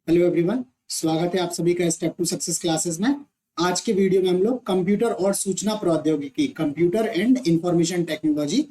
Hello everyone, स्वागत है आप सभी का स्टेप टू सक्सेस क्लासेस में। आज के वीडियो में हम लोग कंप्यूटर और सूचना प्रौद्योगिकी, कंप्यूटर एंड इंफॉर्मेशन टेक्नोलॉजी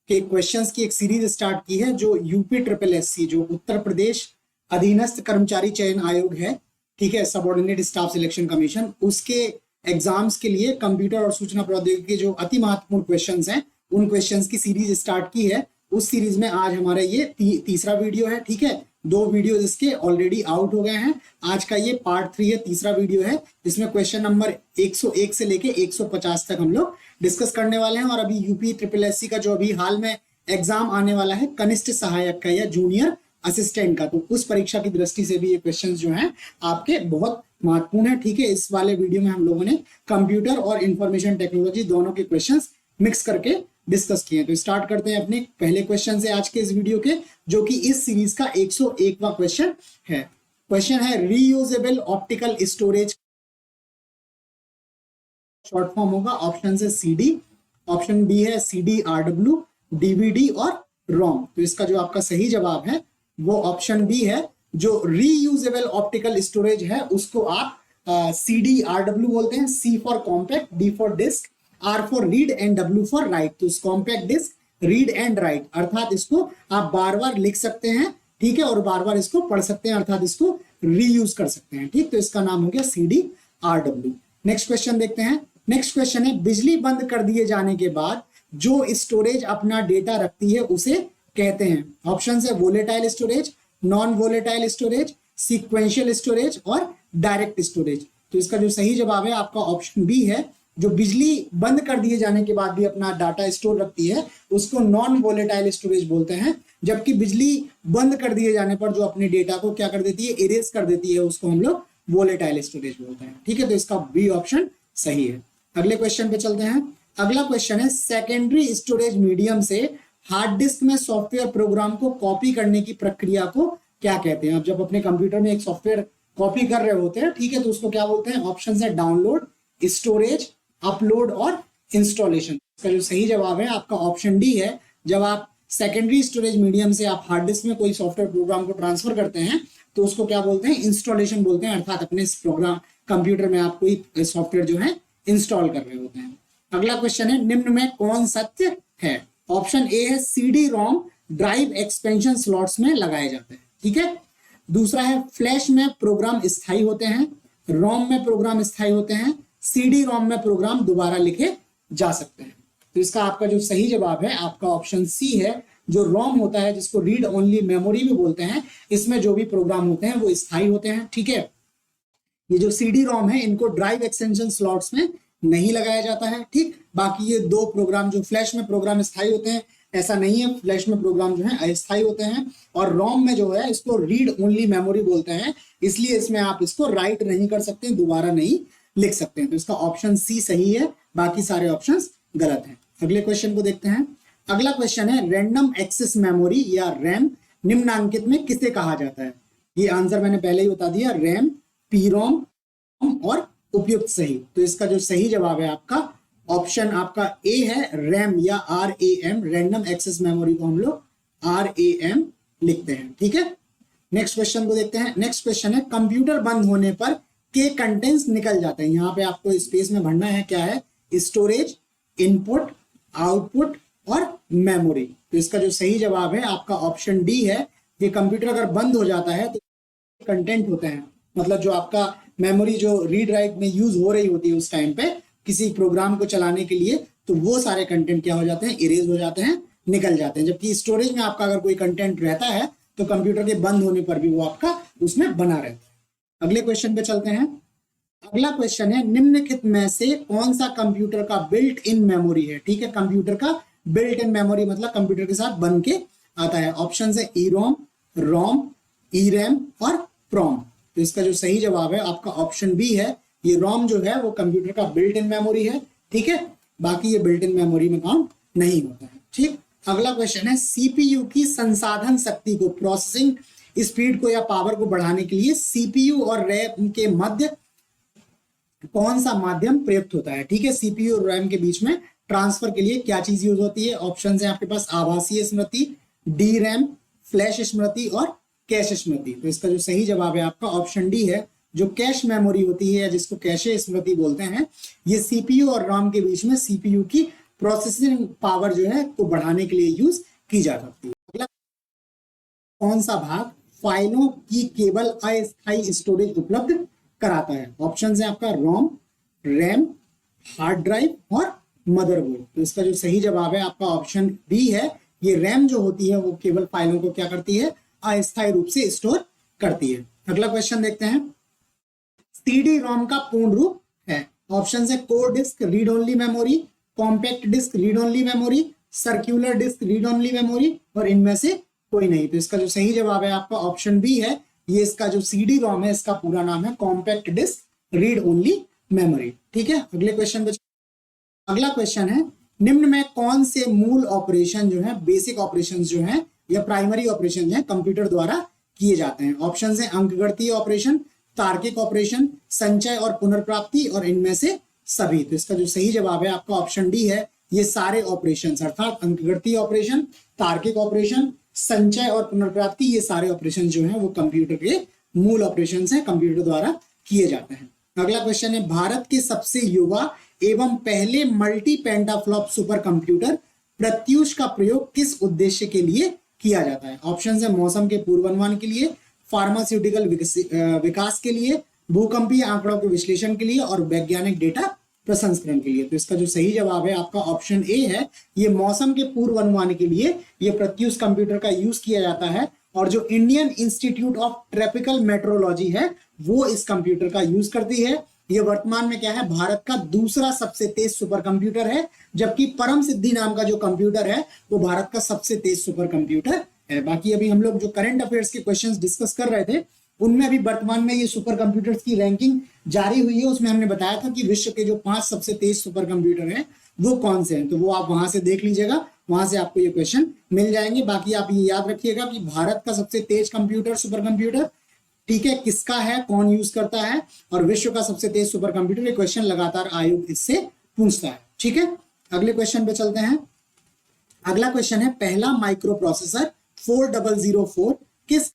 के क्वेश्चंस की एक सीरीज स्टार्ट की है जो यूपी ट्रिपल एससी, जो उत्तर प्रदेश अधीनस्थ कर्मचारी चयन आयोग है, ठीक है, सबऑर्डिनेट स्टाफ सिलेक्शन कमीशन, उसके एग्जाम्स के लिए कंप्यूटर और सूचना प्रौद्योगिकी के जो अति महत्वपूर्ण क्वेश्चंस हैं उन क्वेश्चंस की सीरीज स्टार्ट की है। उस सीरीज में आज हमारा ये तीसरा वीडियो है, ठीक है। दो वीडियो इसके ऑलरेडी आउट हो गए हैं। आज का ये पार्ट 3 है, तीसरा वीडियो है, जिसमें क्वेश्चन नंबर 101 से लेके 150 तक हम लोग डिस्कस करने वाले हैं। और अभी यूपी ट्रिपल एससी का जो अभी हाल में एग्जाम आने वाला है कनिष्ठ सहायक का या जूनियर असिस्टेंट का, तो उस परीक्षा की दृष्टि से भी ये क्वेश्चन जो है आपके बहुत महत्वपूर्ण है, ठीक है। इस वाले वीडियो में हम लोगों ने कंप्यूटर और इंफॉर्मेशन टेक्नोलॉजी दोनों के क्वेश्चन मिक्स करके डिस्कस किए। तो स्टार्ट करते हैं अपने पहले क्वेश्चन से आज के इस वीडियो के, जो कि इस सीरीज का 101वां क्वेश्चन है। क्वेश्चन है reusable optical storage, short form होगा ऑप्शन से सीडी, ऑप्शन बी है सीडी आरडब्ल्यू, डीवीडी और रोम। तो इसका जो आपका सही जवाब है वो ऑप्शन बी है। जो रीयूजेबल ऑप्टिकल स्टोरेज है उसको आप सीडी आरडब्ल्यू बोलते हैं, C for compact, D for disc, R for read and W for write. तो compact disc, read and write, अर्थात इसको आप बार बार लिख सकते हैं, ठीक है, और बार बार इसको पढ़ सकते हैं, अर्थात इसको रीयूज कर सकते हैं, ठीक। तो इसका नाम हो गया CDRW। नेक्स्ट क्वेश्चन देखते हैं। नेक्स्ट क्वेश्चन है बिजली बंद कर दिए जाने के बाद जो स्टोरेज अपना डेटा रखती है उसे कहते हैं। ऑप्शन है volatile storage, non volatile storage, sequential storage और डायरेक्ट स्टोरेज। तो इसका जो सही जवाब है आपका ऑप्शन बी है। जो बिजली बंद कर दिए जाने के बाद भी अपना डाटा स्टोर रखती है उसको नॉन वोलेटाइल स्टोरेज बोलते हैं, जबकि बिजली बंद कर दिए जाने पर जो अपने डेटा को क्या कर देती है, इरेज कर देती है, उसको हम लोग वोलेटाइल स्टोरेज बोलते हैं, ठीक है। तो इसका बी ऑप्शन सही है। अगले क्वेश्चन पे चलते हैं। अगला क्वेश्चन है सेकेंडरी स्टोरेज मीडियम से हार्ड डिस्क में सॉफ्टवेयर प्रोग्राम को कॉपी करने की प्रक्रिया को क्या कहते हैं। अब जब अपने कंप्यूटर में एक सॉफ्टवेयर कॉपी कर रहे होते हैं, ठीक है, तो उसको क्या बोलते हैं। ऑप्शन है डाउनलोड, स्टोरेज, अपलोड और इंस्टॉलेशन। इसका जो सही जवाब है आपका ऑप्शन डी है। जब आप सेकेंडरी स्टोरेज मीडियम से आप हार्ड डिस्क में कोई सॉफ्टवेयर प्रोग्राम को ट्रांसफर करते हैं तो उसको क्या बोलते हैं, इंस्टॉलेशन बोलते हैं, अर्थात अपने प्रोग्राम कंप्यूटर में आप कोई सॉफ्टवेयर जो है इंस्टॉल कर रहे होते हैं। अगला क्वेश्चन है निम्न में कौन सत्य है। ऑप्शन ए है CD ROM drive expansion slots में लगाए जाते हैं, ठीक है। दूसरा है फ्लैश में प्रोग्राम स्थायी होते हैं, रोम में प्रोग्राम स्थायी होते हैं, सीडी रोम में प्रोग्राम दोबारा लिखे जा सकते हैं। तो इसका आपका जो सही जवाब है आपका ऑप्शन सी है। जो रोम होता है, जिसको रीड ओनली मेमोरी भी बोलते हैं, इसमें जो भी प्रोग्राम होते हैं वो स्थायी होते हैं, ठीक है। ये जो सीडी रोम है इनको ड्राइव एक्सटेंशन स्लॉट्स में नहीं लगाया जाता है, ठीक। बाकी ये दो प्रोग्राम जो फ्लैश में प्रोग्राम स्थायी होते हैं, ऐसा नहीं है, फ्लैश में प्रोग्राम जो है अस्थायी होते हैं। और रोम में जो है इसको रीड ओनली मेमोरी बोलते हैं, इसलिए इसमें आप इसको राइट नहीं कर सकते, दोबारा नहीं लिख सकते हैं। तो इसका ऑप्शन सी सही है, बाकी सारे ऑप्शंस गलत हैं। अगले क्वेश्चन को देखते हैं। अगला क्वेश्चन है रैंडम एक्सेस मेमोरी या रैम निम्नांकित में किसे कहा जाता है। ये आंसर मैंने पहले ही बता दिया, रैम, पीरोम और उपयुक्त सही। तो इसका जो सही जवाब है आपका ऑप्शन आपका ए है, रैम या RAM, रैंडम एक्सेस मेमोरी को हम लोग RAM लिखते हैं, ठीक है। नेक्स्ट क्वेश्चन को देखते हैं। नेक्स्ट क्वेश्चन है कंप्यूटर बंद होने पर के कंटेंट्स निकल जाते हैं। यहाँ पे आपको स्पेस में भरना है, क्या है, स्टोरेज, इनपुट, आउटपुट और मेमोरी। तो इसका जो सही जवाब है आपका ऑप्शन डी है। ये कंप्यूटर अगर बंद हो जाता है तो कंटेंट होते हैं, मतलब जो आपका मेमोरी जो रीड राइट में यूज हो रही होती है उस टाइम पे किसी प्रोग्राम को चलाने के लिए, तो वो सारे कंटेंट क्या हो जाते हैं, इरेज हो जाते हैं, निकल जाते हैं। जबकि स्टोरेज में आपका अगर कोई कंटेंट रहता है तो कंप्यूटर के बंद होने पर भी वो आपका उसमें बना रहता है। अगले क्वेश्चन पे चलते हैं। अगला क्वेश्चन है निम्नलिखित में से कौन सा कंप्यूटर का बिल्ट इन मेमोरी है, ठीक है। कंप्यूटर का बिल्ट इन मेमोरी मतलब कंप्यूटर के साथ बन के आता है। ऑप्शन है ईरोम, रोम, ईरैम और प्रोम। तो इसका जो सही जवाब है आपका ऑप्शन बी है। ये रोम जो है वो कंप्यूटर का बिल्ट इन मेमोरी है, ठीक है। बाकी ये बिल्ट इन मेमोरी में काउंट नहीं होता है, ठीक। अगला क्वेश्चन है सीपीयू की संसाधन शक्ति को, प्रोसेसिंग स्पीड को या पावर को बढ़ाने के लिए सीपीयू और रैम के मध्य कौन सा माध्यम प्रयुक्त होता है, ठीक है। सीपीयू और रैम के बीच में ट्रांसफर के लिए क्या चीज यूज होती है। ऑप्शन है आपके पास आभासीय स्मृति, डी रैम, फ्लैश स्मृति और कैश स्मृति। तो इसका जो सही जवाब है आपका ऑप्शन डी है। जो कैश मेमोरी होती है, जिसको कैशे स्मृति बोलते हैं, ये सीपीयू और रॉम के बीच में सीपीयू की प्रोसेसिंग पावर जो है को बढ़ाने के लिए यूज की जा सकती है। अगला, कौन सा भाग फाइलों की केवल अस्थायी स्टोरेज उपलब्ध कराता है? ऑप्शन है आपका रोम, रैम, हार्ड ड्राइव और मदरबोर्ड। तो इसका जो सही जवाब है आपका ऑप्शन बी है। ये रैम जो होती है वो केवल फाइलों को क्या करती है? अस्थायी रूप से स्टोर करती है। अगला क्वेश्चन देखते हैं। सीडी रोम का पूर्ण रूप है? ऑप्शन है core disc read only memory, compact disc read only memory, circular disc read only memory और इनमें से कोई नहीं। तो इसका जो सही जवाब है आपका ऑप्शन बी है। ये इसका जो सीडी रोम है इसका पूरा नाम है compact disc read only memory. ठीक है, अगले क्वेश्चन पे। अगला क्वेश्चन है, निम्न में कौन से मूल ऑपरेशन जो है, बेसिक ऑपरेशन जो है या प्राइमरी ऑपरेशन है कंप्यूटर द्वारा किए जाते हैं? ऑप्शन है अंकगणितीय ऑपरेशन, तार्किक ऑपरेशन, संचय और पुनर्प्राप्ति और इनमें से सभी। तो इसका जो सही जवाब है आपका ऑप्शन डी है। ये सारे ऑपरेशन अर्थात अंकगणितीय ऑपरेशन, तार्किक ऑपरेशन, संचय और पुनर्प्राप्ति, ये सारे ऑपरेशन जो हैं वो कंप्यूटर के मूल ऑपरेशन है, कंप्यूटर द्वारा किए जाते हैं। अगला क्वेश्चन है, भारत के सबसे युवा एवं पहले मल्टी पेंटाफ्लॉप सुपर कंप्यूटर प्रत्यूष का प्रयोग किस उद्देश्य के लिए किया जाता है? ऑप्शन है मौसम के पूर्वानुमान के लिए, फार्मास्यूटिकल विकास के लिए, भूकंपीय आंकड़ों के विश्लेषण के लिए और वैज्ञानिक डेटा प्रसंस्करण के लिए। तो इसका जो सही जवाब है आपका ऑप्शन ए है। ये मौसम के पूर्वानुमान के लिए ये प्रत्यूष कंप्यूटर का यूज किया जाता है और जो Indian institute of tropical metrology है वो इस कंप्यूटर का यूज करती है। ये वर्तमान में क्या है, भारत का दूसरा सबसे तेज सुपर कंप्यूटर है, जबकि परम सिद्धि नाम का जो कंप्यूटर है वो भारत का सबसे तेज सुपर कंप्यूटर है। बाकी अभी हम लोग जो करंट अफेयर्स के क्वेश्चंस डिस्कस कर रहे थे उनमें अभी वर्तमान में ये सुपर कंप्यूटर्स की रैंकिंग जारी हुई है। उसमें हमने बताया था कि विश्व के जो 5 सबसे तेज सुपर कंप्यूटर हैं वो कौन से हैं, तो वो आप वहां से देख लीजिएगा, वहां से आपको ये क्वेश्चन मिल जाएंगे। बाकी आप ये याद रखिएगा कि भारत का सबसे तेज कंप्यूटर सुपर कंप्यूटर, ठीक है, किसका है, कौन यूज करता है, और विश्व का सबसे तेज सुपर कंप्यूटर, ये क्वेश्चन लगातार आयोग इससे पूछता है। ठीक है, अगले क्वेश्चन पे चलते हैं। अगला क्वेश्चन है, पहला माइक्रो प्रोसेसर 4004 किस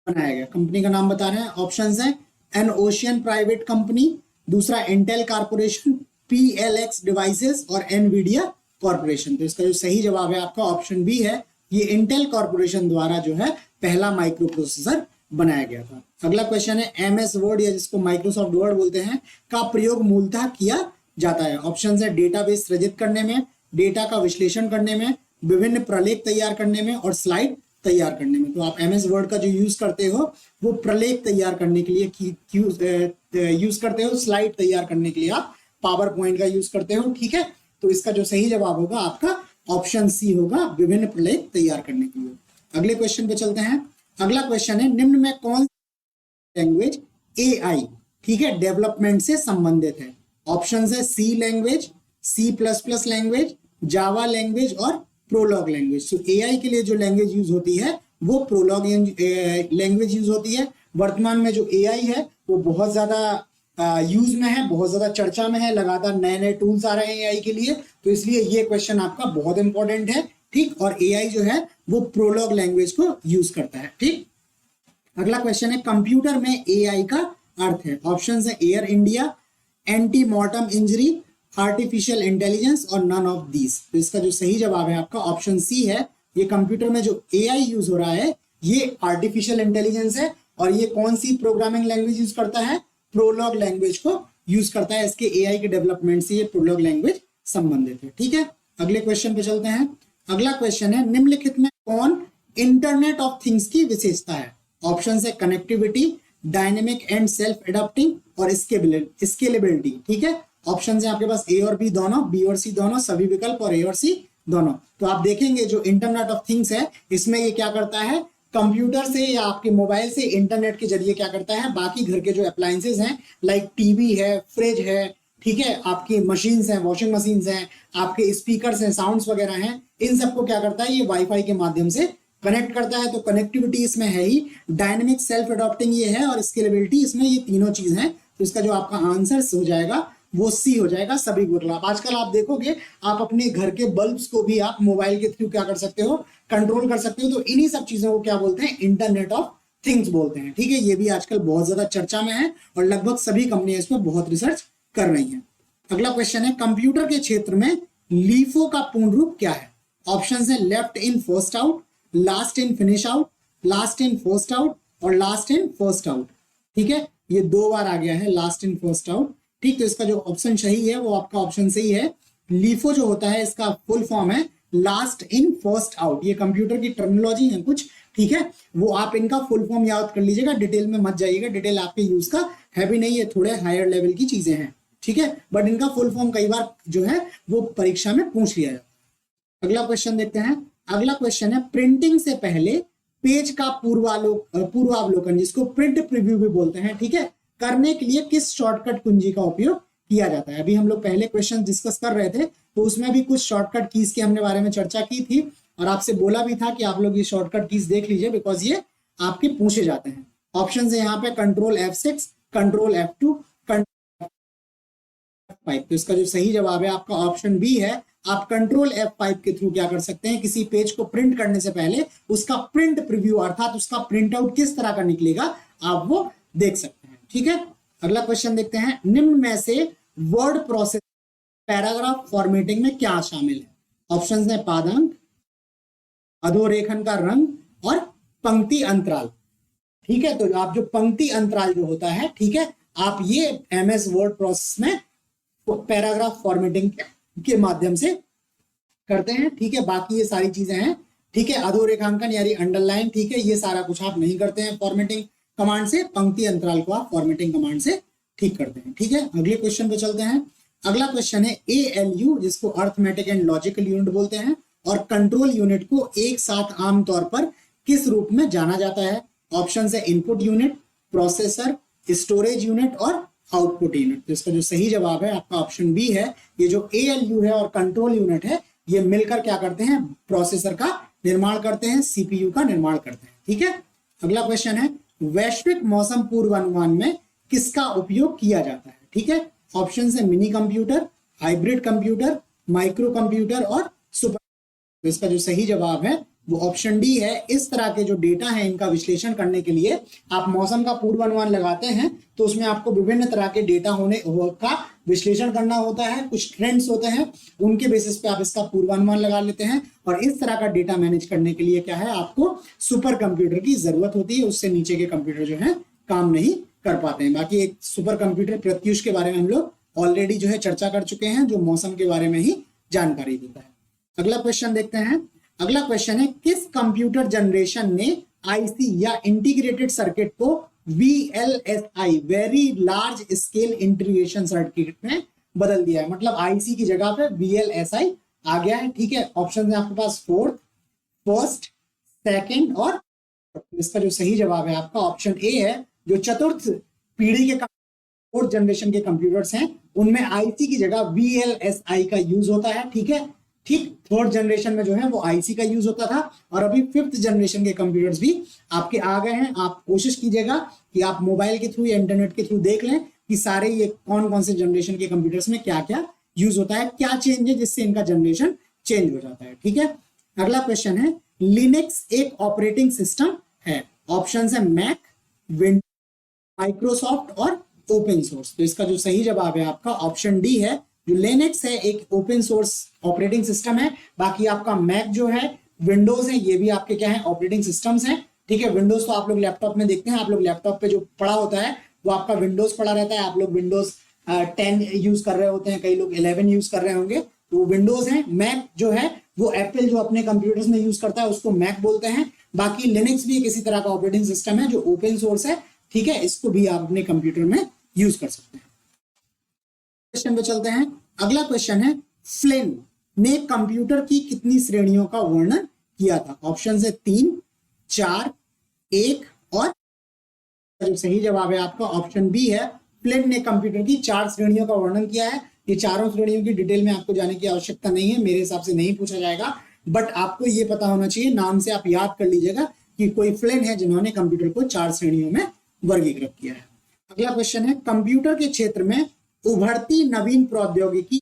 बनाया गया? कंपनी का नाम बता रहे हैं। ऑप्शंस हैं एन ओशियन प्राइवेट कंपनी, दूसरा इंटेल कॉर्पोरेशन, PLX डिवाइसेस और एनवीडिया कॉर्पोरेशन। तो इसका जो सही जवाब है आपका ऑप्शन बी है। ये इंटेल कॉर्पोरेशन द्वारा जो है पहला माइक्रो प्रोसेसर बनाया गया था। अगला क्वेश्चन है, MS वर्ड या जिसको माइक्रोसॉफ्ट वर्ड बोलते हैं का प्रयोग मूलतः किया जाता है? ऑप्शन है डेटाबेस सृजित करने में, डेटा का विश्लेषण करने में, विभिन्न प्रलेख तैयार करने में और स्लाइड तैयार करने में। तो आप MS वर्ड का जो यूज करते हो वो प्रलेख तैयार करने के लिए यूज करते हो, स्लाइड तैयार करने के लिए आप पावर पॉइंट का यूज करते हो। ठीक है, तो इसका जो सही जवाब होगा आपका ऑप्शन सी होगा, विभिन्न प्रलेख तैयार करने के लिए। अगले क्वेश्चन पे चलते हैं। अगला क्वेश्चन है, निम्न में कौन लैंग्वेज AI, ठीक है, डेवलपमेंट से संबंधित है? ऑप्शन है C language, C++ language, Java language और प्रोलॉग लैंग्वेज। तो AI के लिए जो लैंग्वेज यूज होती है वो प्रोलॉग लैंग्वेज यूज होती है। वर्तमान में जो AI है वो बहुत ज्यादा यूज में है, बहुत ज्यादा चर्चा में है, लगातार नए नए टूल्स आ रहे हैं AI के लिए, तो इसलिए ये क्वेश्चन आपका बहुत इंपॉर्टेंट है। ठीक, और AI जो है वो प्रोलॉग लैंग्वेज को यूज करता है। ठीक, अगला क्वेश्चन है, कंप्यूटर में AI का अर्थ है? ऑप्शन है air India, anti mortem injury, artificial intelligence और नन ऑफ दीज। तो इसका जो सही जवाब है आपका ऑप्शन सी है। ये कंप्यूटर में जो AI यूज हो रहा है ये आर्टिफिशियल इंटेलिजेंस है और ये कौन सी प्रोग्रामिंग लैंग्वेज यूज करता है? प्रोलॉग लैंग्वेज को यूज करता है। इसके AI के डेवलपमेंट से ये प्रोलॉग लैंग्वेज संबंधित है। ठीक है, अगले क्वेश्चन पे चलते हैं। अगला क्वेश्चन है, निम्नलिखित में कौन इंटरनेट ऑफ थिंग्स की विशेषता है? ऑप्शन है connectivity, dynamic and self adapting और स्केलेबिलिटी। ठीक है, ऑप्शन है आपके पास A और B दोनों, B और C दोनों, सभी विकल्प और A और C दोनों। तो आप देखेंगे जो इंटरनेट ऑफ थिंग्स है इसमें ये क्या करता है, कंप्यूटर से या आपके मोबाइल से इंटरनेट के जरिए क्या करता है, बाकी घर के जो अप्लायंसेज हैं लाइक टीवी है, फ्रिज है, ठीक है, आपकी मशीन्स हैं, वॉशिंग मशीन्स हैं, आपके स्पीकर्स हैं, साउंड्स वगैरह हैं, इन सबको क्या करता है ये वाईफाई के माध्यम से कनेक्ट करता है। तो कनेक्टिविटी इसमें है ही, डायनेमिक सेल्फ अडॉप्टिंग ये है और स्केलेबिलिटी, इसमें ये तीनों चीज हैं। तो इसका जो आपका आंसर हो जाएगा वो सी हो जाएगा सभी विकल्प। आजकल आप देखोगे आप अपने घर के बल्ब्स को भी आप मोबाइल के थ्रू क्या कर सकते हो, कंट्रोल कर सकते हो। तो इन्हीं सब चीजों को क्या बोलते हैं, इंटरनेट ऑफ थिंग्स बोलते हैं। ठीक है, ये भी आजकल बहुत ज्यादा चर्चा में है और लगभग सभी कंपनियां इसमें बहुत रिसर्च कर रही हैं। अगला क्वेश्चन है, कंप्यूटर के क्षेत्र में लीफो का पूर्ण रूप क्या है? ऑप्शन है left in first out, last in finish out, last in first out और लास्ट इन फर्स्ट आउट। ठीक है, ये 2 बार आ गया है लास्ट इन फर्स्ट आउट। ठीक, तो इसका जो ऑप्शन सही है वो आपका ऑप्शन सही है। लीफो जो होता है इसका फुल फॉर्म है लास्ट इन फर्स्ट आउट। ये कंप्यूटर की टर्मिनोलॉजी है कुछ, ठीक है, वो आप इनका फुल फॉर्म याद कर लीजिएगा, डिटेल में मत जाइएगा, डिटेल आपके यूज का है भी नहीं, ये थोड़े हायर लेवल की चीजें हैं। ठीक है, बट इनका फुल फॉर्म कई बार जो है वो परीक्षा में पूछ लिया जाता है। अगला क्वेश्चन देखते हैं। अगला क्वेश्चन है, प्रिंटिंग से पहले पेज का पूर्वावलोकन, जिसको प्रिंट प्रीव्यू भी बोलते हैं, ठीक है, करने के लिए किस शॉर्टकट कुंजी का उपयोग किया जाता है? अभी हम लोग पहले क्वेश्चन डिस्कस कर रहे थे तो उसमें भी कुछ शॉर्टकट कीज के हमने बारे में चर्चा की थी और आपसे बोला भी था कि आप लोग ये शॉर्टकट कीज देख लीजिए बिकॉज ये आपके पूछे जाते हैं। ऑप्शन है यहाँ पे control F6, control F2, F5। तो इसका जो सही जवाब है आपका ऑप्शन बी है। आप कंट्रोल F5 के थ्रू क्या कर सकते हैं, किसी पेज को प्रिंट करने से पहले उसका प्रिंट प्रीव्यू अर्थात उसका प्रिंट आउट किस तरह का निकलेगा आप वो देख सकते हैं। ठीक है, अगला क्वेश्चन देखते हैं। निम्न में से वर्ड प्रोसेस पैराग्राफ फॉर्मेटिंग में क्या शामिल है? ऑप्शंस है पादांक, अधोरेखन का रंग और पंक्ति अंतराल। ठीक है, तो आप जो पंक्ति अंतराल जो होता है, ठीक है, आप ये एमएस वर्ड प्रोसेस में पैराग्राफ फॉर्मेटिंग के माध्यम से करते हैं। ठीक है, बाकी ये सारी चीजें हैं। ठीक है, अधोरेखांकन यानी अंडरलाइन, ठीक है, ये सारा कुछ आप नहीं करते हैं फॉर्मेटिंग कमांड से, पंक्ति अंतराल को आप फॉर्मेटिंग कमांड से ठीक करते हैं। ठीक है, अगले क्वेश्चन पे चलते हैं। अगला क्वेश्चन है ALU, जिसको अर्थमेटिक एंड लॉजिकल यूनिट बोलते हैं, और कंट्रोल यूनिट को एक साथ आमतौर पर किस रूप में जाना जाता है? ऑप्शन है input unit, processor, storage unit और आउटपुट यूनिट। तो इसका जो सही जवाब है आपका ऑप्शन बी है। ये जो ALU है और कंट्रोल यूनिट है ये मिलकर क्या करते हैं, प्रोसेसर का निर्माण करते हैं, CPU का निर्माण करते हैं। ठीक है, अगला क्वेश्चन है, वैश्विक मौसम पूर्वानुमान में किसका उपयोग किया जाता है? ठीक है, ऑप्शन है mini computer, hybrid computer, micro computer और सुपर। तो इसका जो सही जवाब है वो ऑप्शन डी है। इस तरह के जो डेटा है इनका विश्लेषण करने के लिए आप मौसम का पूर्वानुमान लगाते हैं तो उसमें आपको विभिन्न तरह के डेटा का विश्लेषण करना होता है, कुछ ट्रेंड्स होते हैं, उनके बेसिस पे आप इसका पूर्वानुमान लगा लेते हैं। और इस तरह का डेटा मैनेज करने के लिए क्या है, आपको सुपर कंप्यूटर की जरूरत होती है, उससे नीचे के कंप्यूटर जो है काम नहीं कर पाते हैं। बाकी एक सुपर कंप्यूटर प्रत्युष के बारे में हम लोग ऑलरेडी जो है चर्चा कर चुके हैं, जो मौसम के बारे में ही जानकारी देता है। अगला क्वेश्चन देखते हैं। अगला क्वेश्चन है, किस कंप्यूटर जनरेशन ने आईसी या इंटीग्रेटेड सर्किट को VLSI very large scale integration circuit में बदल दिया है? मतलब आईसी की जगह पे VLSI आ गया है। ठीक है, ऑप्शन है आपके पास फोर्थ, फर्स्ट, सेकंड और इसका जो सही जवाब है आपका ऑप्शन ए है। जो चतुर्थ पीढ़ी के फोर्थ जनरेशन के कंप्यूटर्स हैं उनमें आईसी की जगह VLSI का यूज होता है। ठीक है, ठीक, थर्ड जनरेशन में जो है वो आईसी का यूज होता था और अभी फिफ्थ जनरेशन के कंप्यूटर्स भी आपके आ गए हैं। आप कोशिश कीजिएगा कि आप मोबाइल के थ्रू या इंटरनेट के थ्रू देख लें कि सारे ये कौन कौन से जनरेशन के कंप्यूटर्स में क्या क्या यूज होता है, क्या चेंज है जिससे इनका जनरेशन चेंज हो जाता है। ठीक है, अगला क्वेश्चन है, लिनक्स एक ऑपरेटिंग सिस्टम है? ऑप्शन है मैक, विंडोज, माइक्रोसॉफ्ट और ओपन सोर्स। तो इसका जो सही जवाब है आपका ऑप्शन डी है। जो लिनक्स है एक ओपन सोर्स ऑपरेटिंग सिस्टम है। बाकी आपका मैक जो है, विंडोज है, ये भी आपके क्या है, ऑपरेटिंग सिस्टम्स हैं। ठीक है, विंडोज तो आप लोग लैपटॉप में देखते हैं, आप लोग लैपटॉप पे जो पड़ा होता है वो आपका विंडोज पड़ा रहता है। आप लोग विंडोज 10 यूज कर रहे होते हैं, कई लोग 11 यूज कर रहे होंगे, तो विंडोज है। मैक जो है वो एप्पल जो अपने कंप्यूटर्स में यूज करता है उसको मैक बोलते हैं। बाकी लिनक्स भी किसी तरह का ऑपरेटिंग सिस्टम है जो ओपन सोर्स है। ठीक है, इसको भी आप अपने कंप्यूटर में यूज कर सकते हैं। क्वेश्चन पे चलते हैं। अगला क्वेश्चन है, फ्लिन ने कंप्यूटर की कितनी श्रेणियों का वर्णन किया था? ऑप्शन है 3, 4, 1 और जो सही जवाब है आपका ऑप्शन बी है। फ्लिन ने कंप्यूटर की 4 श्रेणियों का वर्णन किया है। ये चारों श्रेणियों की डिटेल में आपको जाने की आवश्यकता नहीं है, मेरे हिसाब से नहीं पूछा जाएगा, बट आपको ये पता होना चाहिए, नाम से आप याद कर लीजिएगा कि कोई फ्लिन है जिन्होंने कंप्यूटर को 4 श्रेणियों में वर्गीकृत किया है। अगला क्वेश्चन है, कंप्यूटर के क्षेत्र में उभरती नवीन प्रौद्योगिकी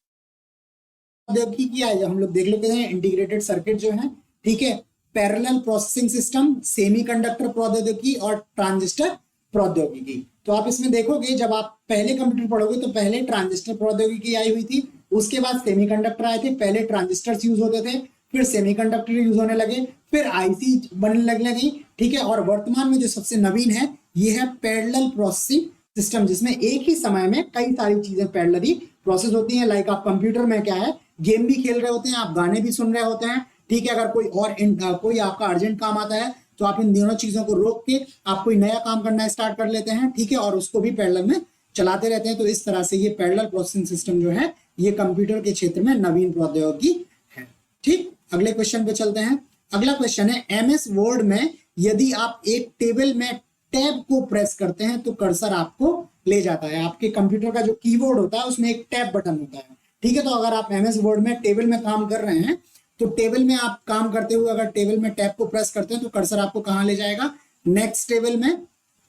क्या है, हम लोग देख लेते हैं। इंटीग्रेटेड सर्किट जो है, ठीक है, पैरेलल प्रोसेसिंग सिस्टम, सेमीकंडक्टर प्रौद्योगिकी और ट्रांजिस्टर प्रौद्योगिकी। तो आप इसमें देखोगे जब आप पहले कंप्यूटर पढ़ोगे तो पहले ट्रांजिस्टर प्रौद्योगिकी आई हुई थी, उसके बाद सेमीकंडक्टर आए थे। पहले ट्रांजिस्टर्स यूज होते थे, फिर सेमीकंडक्टर यूज होने लगे, फिर आईसी बनने लगने लगी, ठीक है। और वर्तमान में जो सबसे नवीन है ये है पैरेलल प्रोसेसिंग सिस्टम, जिसमें एक ही समय में कई सारी चीजें पैरेलली प्रोसेस होती हैं। लाइक आप कंप्यूटर में क्या है, गेम भी खेल रहे होते हैं, आप गाने भी सुन रहे होते हैं, ठीक है। अगर कोई आपका अर्जेंट काम आता है तो आप इन दोनों चीजों को रोक के आप कोई नया काम करना स्टार्ट कर लेते हैं, ठीक है, और उसको भी पैरेलल में चलाते रहते हैं। तो इस तरह से ये पैरेलल प्रोसेसिंग सिस्टम जो है ये कंप्यूटर के क्षेत्र में नवीन प्रौद्योगिकी है, ठीक। अगले क्वेश्चन पे चलते हैं। अगला क्वेश्चन है, एमएस वर्ड में यदि आप एक टेबल में टैब को प्रेस करते हैं तो कर्सर आपको ले जाता है। आपके कंप्यूटर का जो कीबोर्ड होता है उसमें एक टैब बटन होता है, ठीक है। तो अगर आप एमएस वर्ड में टेबल में काम कर रहे हैं तो टेबल में आप काम करते हुए अगर टेबल में टैब को प्रेस करते हैं तो कर्सर आपको कहां ले जाएगा, नेक्स्ट टेबल में,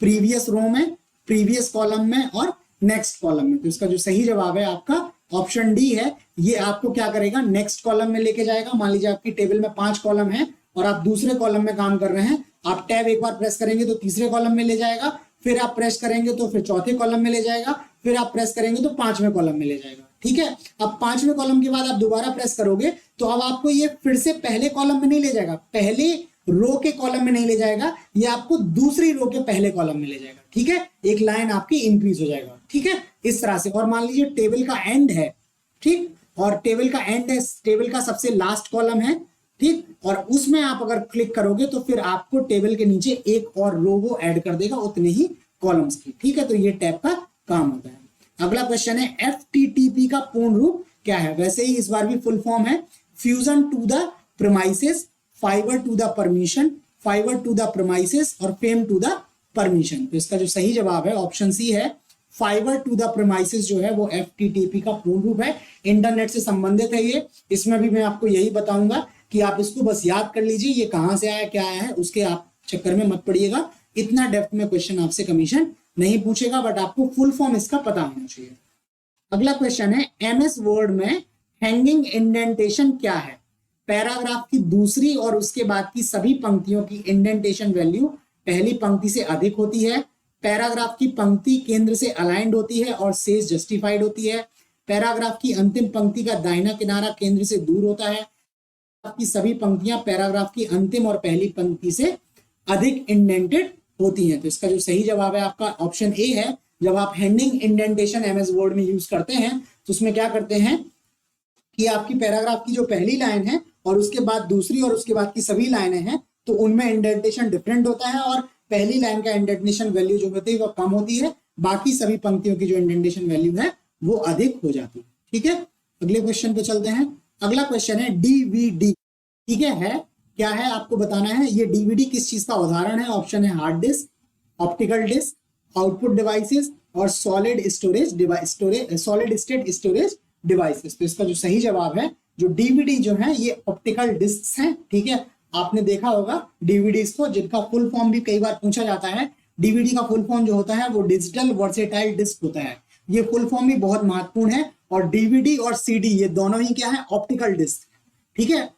प्रीवियस रो में, प्रीवियस कॉलम में और नेक्स्ट कॉलम में। तो इसका जो सही जवाब है आपका ऑप्शन डी है। ये आपको क्या करेगा, नेक्स्ट कॉलम में लेके जाएगा। मान लीजिए आपकी टेबल में 5 कॉलम है और आप दूसरे कॉलम में काम कर रहे हैं, आप टैब एक बार प्रेस करेंगे तो तीसरे कॉलम में ले जाएगा, फिर आप प्रेस करेंगे तो फिर चौथे कॉलम में ले जाएगा, फिर आप प्रेस करेंगे तो 5वें कॉलम में ले जाएगा, ठीक है। अब 5वें कॉलम के बाद आप दोबारा प्रेस करोगे तो अब आपको ये फिर से पहले कॉलम में नहीं ले जाएगा, पहले रो के कॉलम में नहीं ले जाएगा, ये आपको दूसरी रो के पहले कॉलम में ले जाएगा, ठीक है। एक लाइन आपकी इंक्रीज हो जाएगा, ठीक है, इस तरह से। और मान लीजिए टेबल का एंड है, ठीक, और टेबल का एंड है, टेबल का सबसे लास्ट कॉलम है, ठीक, और उसमें आप अगर क्लिक करोगे तो फिर आपको टेबल के नीचे एक और रो वो ऐड कर देगा उतने ही कॉलम्स की, ठीक है। तो ये टैब का काम होता है। अगला क्वेश्चन है, FTTP का पूर्ण रूप क्या है। वैसे ही इस बार भी फुल फॉर्म है, fusion to the premises, fibre to the permission, fibre to the premises और फेम टू द परमिशन। तो इसका जो सही जवाब है ऑप्शन सी है, फाइबर टू द प्रीमाइसेस जो है वो FTTP का पूर्ण रूप है। इंटरनेट से संबंधित है ये। इसमें भी मैं आपको यही बताऊंगा कि आप इसको बस याद कर लीजिए, ये कहां से आया क्या आया है, उसके आप चक्कर में मत पड़िएगा। इतना डेप्थ में क्वेश्चन आपसे कमीशन नहीं पूछेगा, बट आपको फुल फॉर्म इसका पता होना चाहिए। अगला क्वेश्चन है, एमएस वर्ड में हैंगिंग इंडेंटेशन क्या है। पैराग्राफ की दूसरी और उसके बाद की सभी पंक्तियों की इंडेंटेशन वैल्यू पहली पंक्ति से अधिक होती है। पैराग्राफ की पंक्ति केंद्र से अलाइंड होती है और शेष जस्टिफाइड होती है। पैराग्राफ की अंतिम पंक्ति का दाहिना किनारा केंद्र से दूर होता है। की सभी पंक्तियां पैराग्राफ की अंतिम और पहली पंक्ति से अधिक इंडेंटेड होती हैं। तो इसका जो सही जवाब है आपका ऑप्शन ए है। जब आप हैंगिंग इंडेंटेशन एमएस वर्ड में यूज करते हैं तो उसमें क्या करते हैं कि आपकी पैराग्राफ की जो पहली लाइन है और उसके बाद दूसरी और उसके बाद की सभी लाइनें हैं तो उनमें इंडेंटेशन डिफरेंट होता है और पहली लाइन का इंडेंटेशन वैल्यू जो होती है वो कम होती है, बाकी सभी पंक्तियों की जो इंडेंटेशन वैल्यू है वो अधिक हो जाती है, ठीक है। अगले क्वेश्चन पे चलते हैं। अगला क्वेश्चन है डीवीडी, ठीक है क्या है आपको बताना है। ये डीवीडी किस चीज का उदाहरण है। ऑप्शन है hard disk, optical disk, output devices और solid storage device, solid state storage devices. तो इसका जो सही जवाब है, जो डीवीडी जो है ये ऑप्टिकल डिस्क हैं, ठीक है। आपने देखा होगा डीवीडीज को, जिनका फुल फॉर्म भी कई बार पूछा जाता है। डीवीडी का फुल फॉर्म जो होता है वो डिजिटल वर्सेटाइल डिस्क होता है। ये फुल फॉर्म भी बहुत महत्वपूर्ण है। और डीवीडी और सीडी ये दोनों ही क्या है, ऑप्टिकल डिस्क, ठीक है।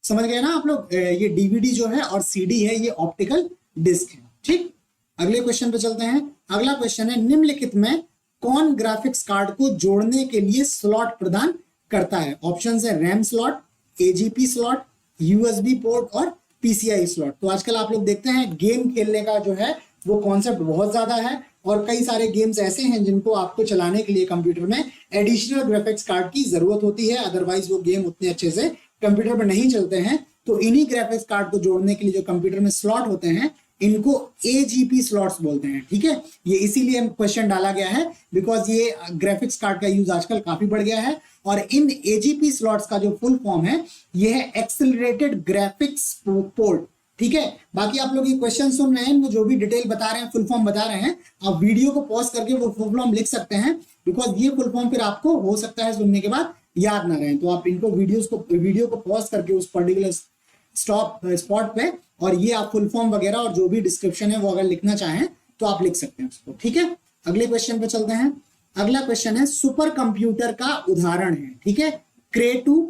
समझ गए ना आप लोग। ये डीवीडी जो है और सीडी है ये ऑप्टिकल डिस्क है, ठीक। अगले क्वेश्चन पे चलते हैं। अगला क्वेश्चन है, निम्नलिखित में कौन ग्राफिक्स कार्ड को जोड़ने के लिए स्लॉट प्रदान करता है। ऑप्शन है RAM slot, AGP slot, USB port और पीसीआई स्लॉट। तो आजकल आप लोग देखते हैं गेम खेलने का जो है वो कॉन्सेप्ट बहुत ज्यादा है और कई सारे गेम्स ऐसे हैं जिनको आपको चलाने के लिए कंप्यूटर में एडिशनल ग्राफिक्स कार्ड की जरूरत होती है, अदरवाइज वो गेम उतने अच्छे से कंप्यूटर पर नहीं चलते हैं। तो इन्हीं ग्राफिक्स कार्ड को जोड़ने के लिए जो कंप्यूटर में स्लॉट होते हैं इनको एजीपी स्लॉट्स बोलते हैं, ठीक है। ये इसीलिए क्वेश्चन डाला गया है बिकॉज ये ग्राफिक्स कार्ड का यूज आजकल काफी बढ़ गया है। और इन एजीपी स्लॉट्स का जो फुल फॉर्म है ये है एक्सेलरेटेड ग्राफिक्स पोर्ट, ठीक है। बाकी आप लोग ये क्वेश्चन सुन रहे हैं, वो जो भी डिटेल बता रहे हैं, फुल फॉर्म बता रहे हैं, आप वीडियो को पॉज करके वो फुल फॉर्म लिख सकते हैं बिकॉज ये फुल फॉर्म फिर आपको हो सकता है सुनने के बाद याद ना रहे। तो आप इनको वीडियो को पॉज करके उस पर्टिकुलर स्पॉट पे और ये आप फुल फॉर्म वगैरह और जो भी डिस्क्रिप्शन है वो अगर लिखना चाहें तो आप लिख सकते हैं उसको, ठीक है। अगले क्वेश्चन पे चलते हैं। अगला क्वेश्चन है सुपर कंप्यूटर का उदाहरण है, ठीक है, क्रे 2,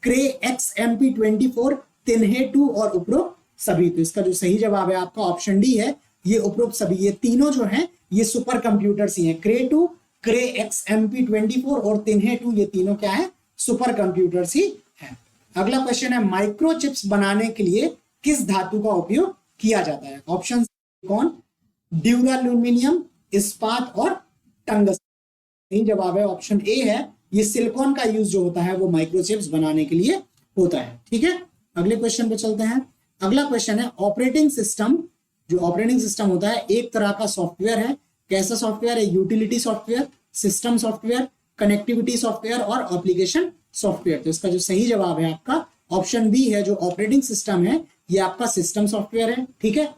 क्रे XMP24, तिन्हे 2 और उपरोक्त सभी। तो इसका जो सही जवाब है आपका ऑप्शन डी है, ये उपरोक्त सभी, ये तीनों जो हैं ये सुपर कंप्यूटर्स ही हैं। क्रे 2, क्रे XMP24 और तिन्हे 2, ये तीनों क्या है, सुपर कंप्यूटर्स ही हैं। अगला क्वेश्चन है माइक्रोचिप्स बनाने के लिए किस धातु का उपयोग किया जाता है? ऑप्शन कौन, ड्यूराल्यूमिनियम, इस्पात और टंगस्टन। सही जवाब है ऑप्शन ए है, ये सिलिकॉन का यूज जो होता है वो माइक्रोचिप्स बनाने के लिए होता है, ठीक है। अगले क्वेश्चन पे चलते हैं। अगला क्वेश्चन है ऑपरेटिंग सिस्टम, जो ऑपरेटिंग सिस्टम होता है एक तरह का सॉफ्टवेयर है, कैसा सॉफ्टवेयर है, utility software, system software, connectivity software और एप्लीकेशन सॉफ्टवेयर। तो इसका जो सही जवाब है आपका ऑप्शन बी है, जो ऑपरेटिंग सिस्टम है ये आपका सिस्टम सॉफ्टवेयर है, ठीक है।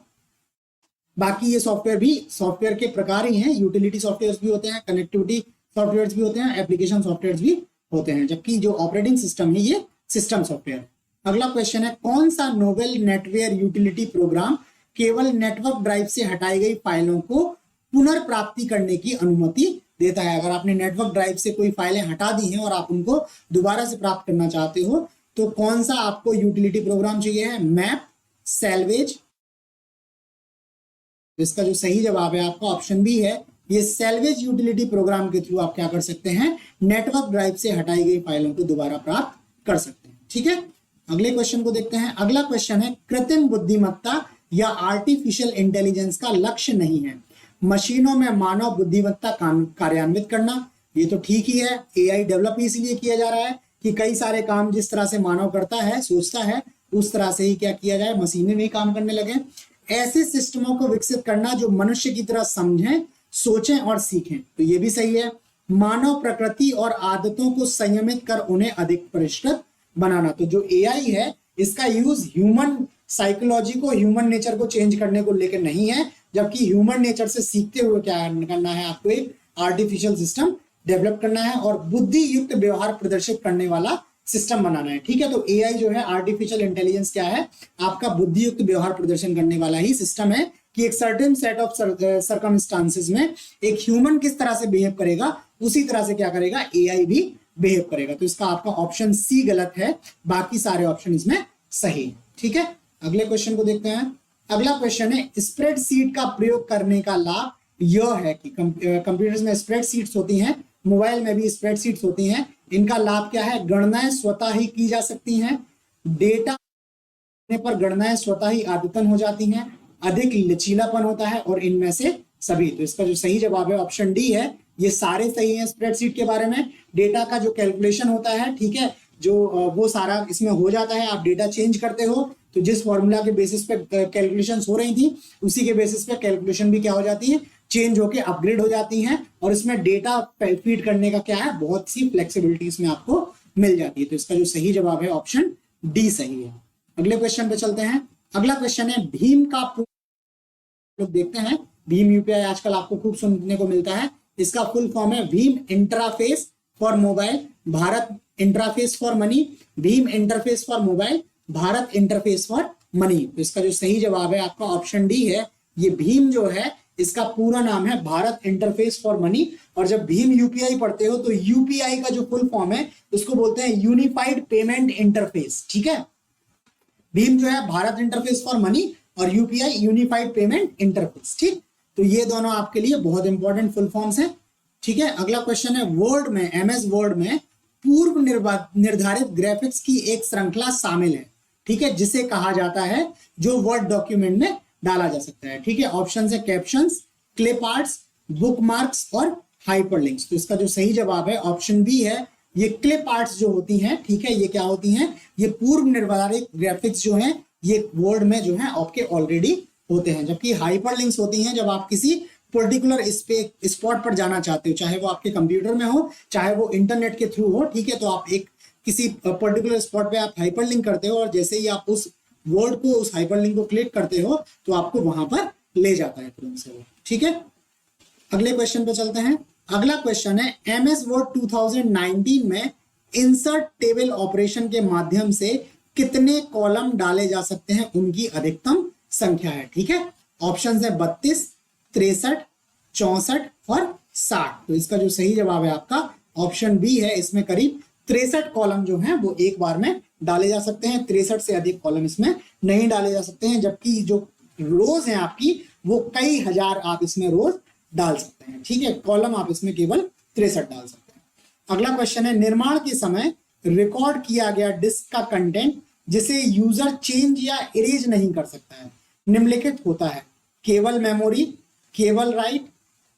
बाकी ये सॉफ्टवेयर भी सॉफ्टवेयर के प्रकार ही हैं, यूटिलिटी सॉफ्टवेयर भी होते हैं, कनेक्टिविटी सॉफ्टवेयर भी होते हैं, एप्लीकेशन सॉफ्टवेयर भी होते हैं, जबकि जो ऑपरेटिंग सिस्टम है ये सिस्टम सॉफ्टवेयर। अगला क्वेश्चन है कौन सा नोवेल नेटवेयर यूटिलिटी प्रोग्राम केवल नेटवर्क ड्राइव से हटाई गई फाइलों को पुनर्प्राप्ति करने की अनुमति देता है? अगर आपने नेटवर्क ड्राइव से कोई फाइलें हटा दी हैं और आप उनको दोबारा से प्राप्त करना चाहते हो तो कौन सा आपको यूटिलिटी प्रोग्राम चाहिए है? Map, salvage. इसका जो सही जवाब है आपका ऑप्शन बी है, ये सैल्वेज यूटिलिटी प्रोग्राम के थ्रू आप क्या कर सकते हैं, नेटवर्क ड्राइव से हटाई गई फाइलों को दोबारा प्राप्त कर सकते हैं, ठीक है। अगले क्वेश्चन को देखते हैं। अगला क्वेश्चन है कृत्रिम बुद्धिमत्ता या आर्टिफिशियल इंटेलिजेंस का लक्ष्य नहीं है मशीनों में मानव बुद्धिमत्ता कार्यान्वित करना। ये तो ठीक ही है, एआई डेवलप इसीलिए किया जा रहा है कि कई सारे काम जिस तरह से मानव करता है, सोचता है, उस तरह से ही क्या किया जाए, मशीनें भी काम करने लगे। ऐसे सिस्टमों को विकसित करना जो मनुष्य की तरह समझें, सोचें और सीखें। तो ये भी सही है। मानव प्रकृति और आदतों को संयमित कर उन्हें अधिक परिष्कृत बनाना। तो जो एआई है इसका यूज ह्यूमन साइकोलॉजी को, ह्यूमन नेचर को चेंज करने को लेकर नहीं है, जबकि ह्यूमन नेचर से सीखते हुए क्या करना है, आपको एक आर्टिफिशियल सिस्टम डेवलप करना है और बुद्धि युक्त व्यवहार प्रदर्शित करने वाला सिस्टम बनाना है, ठीक है। तो एआई जो है, आर्टिफिशियल इंटेलिजेंस क्या है, आपका बुद्धि युक्त व्यवहार प्रदर्शन करने वाला ही सिस्टम है कि एक सर्टेन सेट ऑफ सर्कमस्टांसेस में एक ह्यूमन किस तरह से बिहेव करेगा उसी तरह से क्या करेगा, एआई भी बिहेव करेगा। तो इसका आपका ऑप्शन सी गलत है, बाकी सारे ऑप्शन इसमें सही, ठीक है। अगले क्वेश्चन को देखते हैं। अगला क्वेश्चन है स्प्रेडशीट का प्रयोग करने का लाभ यह है कि कंप्यूटर्स में स्प्रेडशीट्स होती हैं, मोबाइल में भी स्प्रेडशीट्स होती हैं, इनका लाभ क्या है, गणनाएं स्वतः ही की जा सकती हैं, डेटा पर गणनाएं स्वतः ही अद्यतन हो जाती हैं, अधिक लचीलापन होता है और इनमें से सभी। तो इसका जो सही जवाब है ऑप्शन डी है, ये सारे सही हैं। स्प्रेडशीट के बारे में डेटा का जो कैलकुलेशन होता है, ठीक है, जो वो सारा इसमें हो जाता है। आप डेटा चेंज करते हो तो जिस फॉर्मूला के बेसिस पे कैलकुलेशन हो रही थी उसी के बेसिस पे कैलकुलेशन भी क्या हो जाती है, चेंज होके अपग्रेड हो जाती हैं और इसमें डेटा फीड करने का क्या है, बहुत सी फ्लेक्सिबिलिटी इसमें आपको मिल जाती है। तो इसका जो सही जवाब है ऑप्शन डी सही है। अगले क्वेश्चन पे चलते हैं। अगला क्वेश्चन है भीम का लोग देखते हैं, भीम यूपीआई आजकल आपको खूब सुनने को मिलता है। इसका फुल फॉर्म है Bhim interface for mobile, Bharat interface for money, Bhim interface for mobile, Bharat interface for money. तो इसका जो सही जवाब है आपका ऑप्शन डी है, ये भीम जो है इसका पूरा नाम है भारत इंटरफेस फॉर मनी। और जब भीम यूपीआई पढ़ते हो तो यूपीआई का जो फुल फॉर्म है उसको बोलते हैं यूनिफाइड पेमेंट इंटरफेस, ठीक है। भीम जो है भारत इंटरफेस फॉर मनी और यूपीआई यूनिफाइड पेमेंट इंटरफेस, ठीक। तो ये दोनों आपके लिए बहुत इंपॉर्टेंट फुल फॉर्म्स हैं, ठीक है। अगला क्वेश्चन है वर्ड में, एमएस वर्ड में पूर्व निर्धारित ग्राफिक्स की एक श्रृंखला शामिल है, ठीक है, जिसे कहा जाता है, जो वर्ड डॉक्यूमेंट में डाला जा सकता है, ठीक है। ऑप्शन है कैप्शंस, क्लिप आर्ट्स, बुकमार्क्स और हाइपरलिंक्स। तो इसका जो सही जवाब है ऑप्शन बी है, ये क्लिप आर्ट्स जो होती हैं, ठीक है, ये क्या होती हैं, ये पूर्व निर्धारित ग्राफिक्स जो हैं ये वर्ड में जो है आपके ऑलरेडी होते हैं, जबकि हाइपरलिंक्स होती हैं जब आप किसी पर्टिकुलर स्पॉट पर जाना चाहते हो, चाहे वो आपके कंप्यूटर में हो चाहे वो इंटरनेट के थ्रू हो, ठीक है। तो आप एक किसी पर्टिकुलर स्पॉट पे आप हाइपरलिंक करते हो और जैसे ही आप उस वर्ड को, उस हाइपरलिंक को क्लिक करते हो तो आपको वहां पर ले जाता है तुरंत से वो, ठीक है। अगले क्वेश्चन पे चलते हैं। अगला क्वेश्चन है एमएस वर्ड 2019 में इंसर्ट टेबल ऑपरेशन के माध्यम से कितने कॉलम डाले जा सकते हैं, उनकी अधिकतम संख्या है, ठीक है। ऑप्शन है 32, 63, 64 और 60। तो इसका जो सही जवाब है आपका ऑप्शन बी है। इसमें करीब 63 कॉलम जो हैं वो एक बार में डाले जा सकते हैं, 63 से अधिक कॉलम इसमें नहीं डाले जा सकते हैं, जबकि जो रोज हैं आपकी वो कई हजार आप इसमें रोज डाल सकते हैं। ठीक है, कॉलम आप इसमें केवल 63 डाल सकते हैं। अगला क्वेश्चन है, निर्माण के समय रिकॉर्ड किया गया डिस्क का कंटेंट जिसे यूजर चेंज या इरेज नहीं कर सकता है निम्नलिखित होता है? केवल मेमोरी, केवल राइट,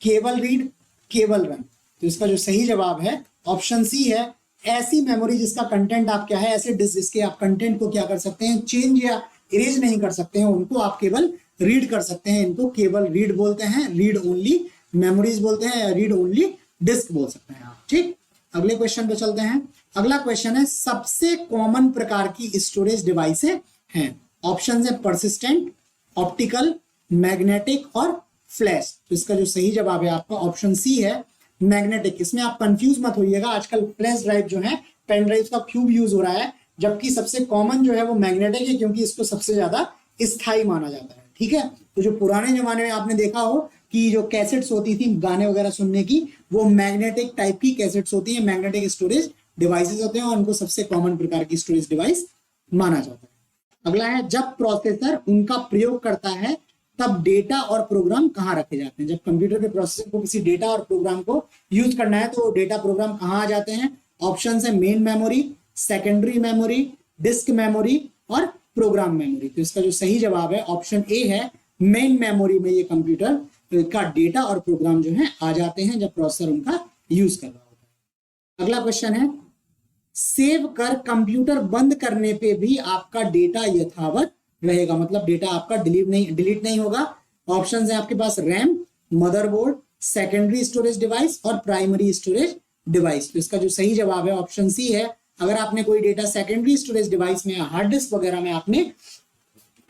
केवल रीड, केवल रन। तो इसका जो सही जवाब है ऑप्शन सी है। ऐसी मेमोरी जिसका कंटेंट आप क्या है, ऐसे डिस्क जिसके आप कंटेंट को क्या कर सकते हैं, चेंज या इरेज नहीं कर सकते हैं, उनको आप केवल रीड कर सकते हैं। इनको केवल रीड बोलते हैं, रीड ओनली मेमोरीज बोलते हैं, या रीड ओनली डिस्क बोल सकते हैं आप। ठीक, अगले क्वेश्चन पे चलते हैं। अगला क्वेश्चन है, सबसे कॉमन प्रकार की स्टोरेज डिवाइसें हैं। ऑप्शन है परसिस्टेंट, ऑप्टिकल, मैग्नेटिक और फ्लैश। तो इसका जो सही जवाब है आपका ऑप्शन सी है, मैग्नेटिक। इसमें आप कंफ्यूज मत होइएगा, आजकल फ्लैश ड्राइव जो है, पेन ड्राइव का क्यूब यूज हो रहा है, जबकि सबसे कॉमन जो है वो मैग्नेटिक है, क्योंकि इसको सबसे ज्यादा स्थायी माना जाता है। ठीक है, तो जो पुराने जमाने में आपने देखा हो कि जो कैसेट्स होती थी गाने वगैरह सुनने की, वो मैग्नेटिक टाइप की कैसेट्स होती है, मैग्नेटिक स्टोरेज डिवाइसेस होते हैं, और उनको सबसे कॉमन प्रकार की स्टोरेज डिवाइस माना जाता है। अगला है, जब प्रोसेसर उनका प्रयोग करता है तब डेटा और प्रोग्राम कहाँ रखे जाते हैं? जब कंप्यूटर के प्रोसेसर को किसी डेटा और प्रोग्राम को यूज करना है तो डेटा प्रोग्राम कहाँ आ जाते हैं? ऑप्शन है main memory, secondary memory, disk memory और प्रोग्राम मेमोरी। तो इसका जो सही जवाब है ऑप्शन ए है, मेन मेमोरी में ये कंप्यूटर का डेटा और प्रोग्राम जो है आ जाते हैं जब प्रोसेसर उनका यूज कर रहा होता है। अगला क्वेश्चन है, सेव कर कंप्यूटर बंद करने पे भी आपका डेटा यथावत रहेगा, मतलब डेटा आपका डिलीट नहीं होगा। ऑप्शंस है आपके पास RAM, motherboard, secondary storage device और प्राइमरी स्टोरेज डिवाइस। तो इसका जो सही जवाब है ऑप्शन सी है। अगर आपने कोई डेटा सेकेंडरी स्टोरेज डिवाइस में, हार्ड डिस्क वगैरह में आपने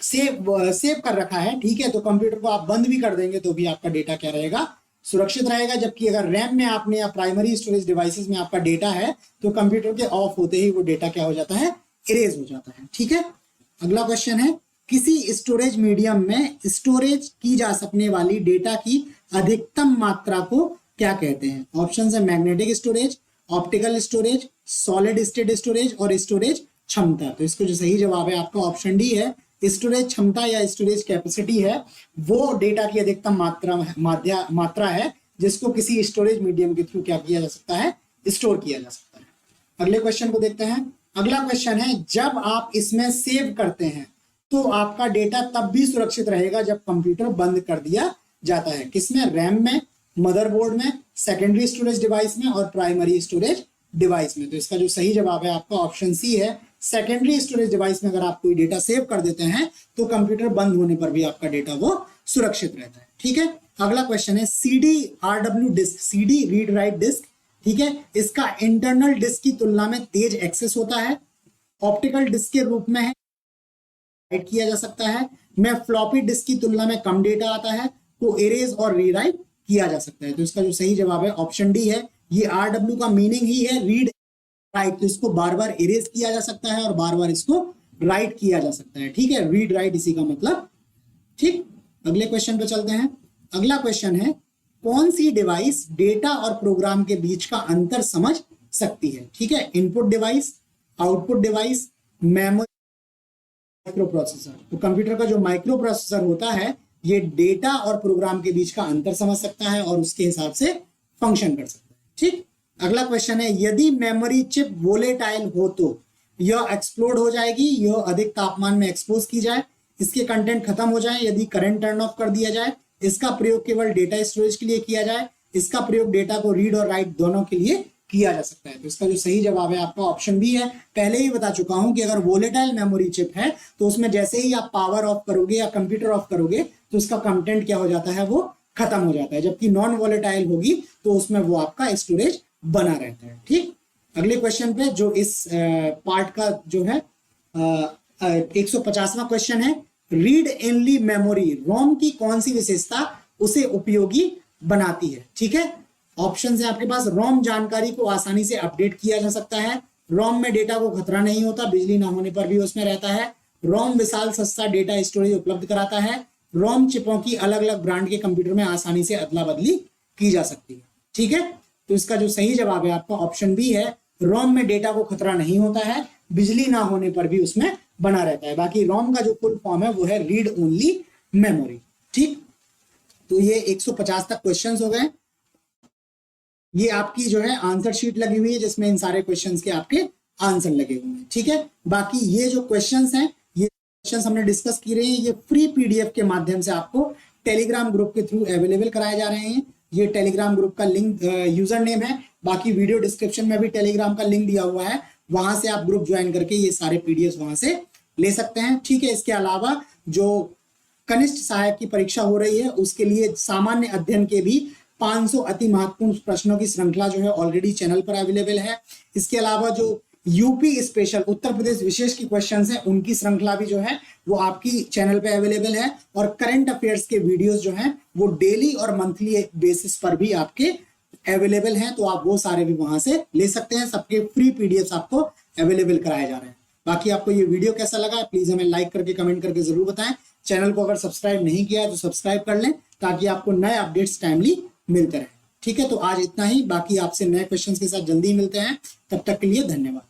सेव कर रखा है, ठीक है, तो कंप्यूटर को आप बंद भी कर देंगे तो भी आपका डेटा क्या रहेगा, सुरक्षित रहेगा। जबकि अगर रैम में आपने या प्राइमरी स्टोरेज डिवाइसेस में आपका डेटा है तो कंप्यूटर के ऑफ होते ही वो डेटा क्या हो जाता है, इरेज हो जाता है। ठीक है, अगला क्वेश्चन है, किसी स्टोरेज मीडियम में स्टोरेज की जा सकने वाली डेटा की अधिकतम मात्रा को क्या कहते हैं? ऑप्शन है magnetic storage, optical storage, solid state storage और स्टोरेज क्षमता। तो इसको जो सही जवाब है आपका ऑप्शन डी है, स्टोरेज क्षमता या स्टोरेज कैपेसिटी है वो डेटा की अधिकतम मात्रा है जिसको किसी स्टोरेज मीडियम के थ्रू क्या किया जा सकता है, स्टोर किया जा सकता है। अगले क्वेश्चन को देखते हैं। अगला क्वेश्चन है, जब आप इसमें सेव करते हैं तो आपका डेटा तब भी सुरक्षित रहेगा जब कंप्यूटर बंद कर दिया जाता है। किसमें? रैम में, मदरबोर्ड में, सेकेंडरी स्टोरेज डिवाइस में और प्राइमरी स्टोरेज डिवाइस में। तो इसका जो सही जवाब है आपका ऑप्शन सी है, सेकेंडरी स्टोरेज डिवाइस में अगर आप कोई डेटा सेव कर देते हैं तो कंप्यूटर बंद होने पर भी आपका डेटा वो सुरक्षित रहता है। ठीक है, अगला क्वेश्चन है, CD-RW disc, CD read write disc, ठीक है, इसका इंटरनल डिस्क की तुलना में तेज एक्सेस होता है, ऑप्टिकल डिस्क के रूप में है, राइट किया जा सकता है, में फ्लॉपी डिस्क की तुलना में कम डेटा आता है, तो इरेज और रीराइट किया जा सकता है। तो इसका जो सही जवाब है ऑप्शन डी है। ये RW का मीनिंग ही है रीड राइट, तो इसको बार बार इरेज किया जा सकता है और बार बार इसको राइट किया जा सकता है। ठीक है, रीड राइट इसी का मतलब। ठीक, अगले क्वेश्चन पे चलते हैं। अगला क्वेश्चन है, कौन सी डिवाइस डेटा और प्रोग्राम के बीच का अंतर समझ सकती है? ठीक है, input device, output device, memory, micro processor. तो कंप्यूटर का जो माइक्रो प्रोसेसर होता है ये डेटा और प्रोग्राम के बीच का अंतर समझ सकता है और उसके हिसाब से फंक्शन कर सकता है। ठीक, अगला क्वेश्चन है, यदि मेमोरी चिप वोलेटाइल हो तो यह एक्सप्लोड हो जाएगी, यह अधिक तापमान में एक्सपोज की जाए, इसके कंटेंट खत्म हो जाए, यदि करंट टर्न ऑफ कर दिया जाए, इसका प्रयोग केवल डेटा स्टोरेज के लिए किया जाए, इसका प्रयोग डेटा को रीड और राइट दोनों के लिए किया जा सकता है। तो इसका जो सही जवाब है आपका ऑप्शन बी है। पहले ही बता चुका हूं कि अगर वोलेटाइल मेमोरी चिप है तो उसमें जैसे ही आप पावर ऑफ करोगे या कंप्यूटर ऑफ करोगे तो उसका कंटेंट क्या हो जाता है, वो खत्म हो जाता है। जबकि नॉन वोलेटाइल होगी तो उसमें वो आपका स्टोरेज बना रहता है। ठीक, अगले क्वेश्चन पे जो इस पार्ट का जो है 150वां क्वेश्चन है, रीड ओनली मेमोरी रोम की कौन सी विशेषता उसे उपयोगी बनाती है? ठीक है, ऑप्शन है आपके पास, रोम जानकारी को आसानी से अपडेट किया जा सकता है, रोम में डेटा को खतरा नहीं होता, बिजली ना होने पर भी उसमें रहता है, रोम विशाल सस्ता डेटा स्टोरेज उपलब्ध कराता है, रोम चिपों की अलग अलग ब्रांड के कंप्यूटर में आसानी से अदला बदली की जा सकती है। ठीक है, तो इसका जो सही जवाब है आपका ऑप्शन बी है, रोम में डेटा को खतरा नहीं होता है, बिजली ना होने पर भी उसमें बना रहता है। बाकी रोम का जो फुल फॉर्म है वो है रीड ओनली मेमोरी। ठीक, तो ये 150 तक क्वेश्चंस हो गए। ये आपकी जो है आंसर शीट लगी हुई है जिसमें इन सारे क्वेश्चंस के आपके आंसर लगे हुए हैं। ठीक है, बाकी ये जो क्वेश्चंस हैं, ये क्वेश्चंस हमने डिस्कस की रहे हैं, ये फ्री पीडीएफ के माध्यम से आपको टेलीग्राम ग्रुप के थ्रू अवेलेबल कराए जा रहे हैं। ये टेलीग्राम ग्रुप का लिंक, यूजर नेम है, बाकी वीडियो डिस्क्रिप्शन में भी टेलीग्राम का लिंक दिया हुआ है, वहां से आप ग्रुप ज्वाइन करके ये सारे पीडीएफ वहां से ले सकते हैं। ठीक है, इसके अलावा जो कनिष्ठ सहायक की परीक्षा हो रही है उसके लिए सामान्य अध्ययन के भी 500 अति महत्वपूर्ण प्रश्नों की श्रृंखला जो है ऑलरेडी चैनल पर अवेलेबल है। इसके अलावा जो यूपी स्पेशल, उत्तर प्रदेश विशेष की क्वेश्चंस हैं, उनकी श्रृंखला भी जो है वो आपकी चैनल पे अवेलेबल है। और करंट अफेयर्स के वीडियोस जो हैं वो डेली और मंथली बेसिस पर भी आपके अवेलेबल हैं, तो आप वो सारे भी वहां से ले सकते हैं। सबके फ्री पीडीएफ आपको अवेलेबल कराए जा रहे हैं। बाकी आपको ये वीडियो कैसा लगा प्लीज हमें लाइक करके कमेंट करके जरूर बताएं। चैनल को अगर सब्सक्राइब नहीं किया है तो सब्सक्राइब कर लें ताकि आपको नए अपडेट्स टाइमली मिलते रहे। ठीक है, तो आज इतना ही, बाकी आपसे नए क्वेश्चंस के साथ जल्दी मिलते हैं। तब तक के लिए धन्यवाद।